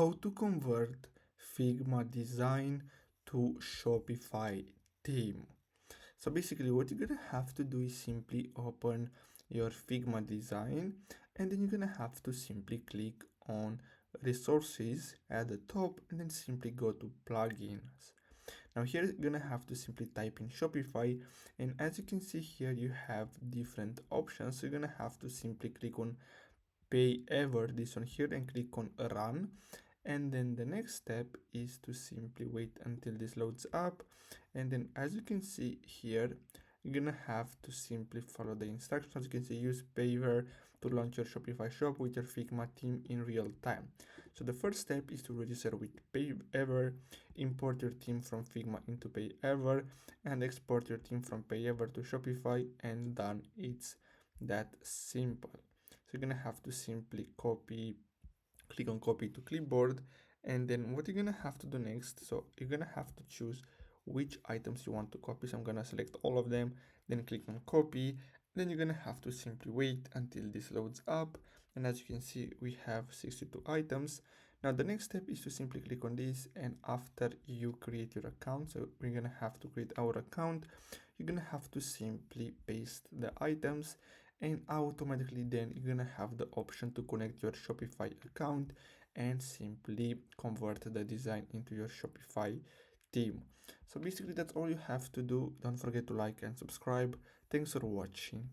how to convert Figma design to Shopify theme. So basically what you're gonna have to do is simply open your Figma design, and then you're gonna have to simply click on resources at the top and then simply go to plugins. Now here you're gonna have to simply type in Shopify, and as you can see here you have different options. So you're gonna have to simply click on pay ever, this one here, and click on run. And then the next step is to simply wait until this loads up, and then as you can see here you're gonna have to simply follow the instructions. As you can see, use Paver to launch your Shopify shop with your Figma theme in real time. So the first step is to register with Payever, import your theme from Figma into Payever, and export your theme from Payever to Shopify, and done. It's that simple. So you're gonna have to simply click on copy to clipboard, and then what you're gonna have to do next, so you're gonna have to choose which items you want to copy. So I'm gonna select all of them, then click on copy. Then you're gonna have to simply wait until this loads up, and as you can see we have 62 items. Now the next step is to simply click on this, and after you create your account, so we're gonna have to create our account, you're gonna have to simply paste the items, and automatically then you're gonna have the option to connect your Shopify account and simply convert the design into your Shopify theme. So basically that's all you have to do. Don't forget to like and subscribe. Thanks for watching.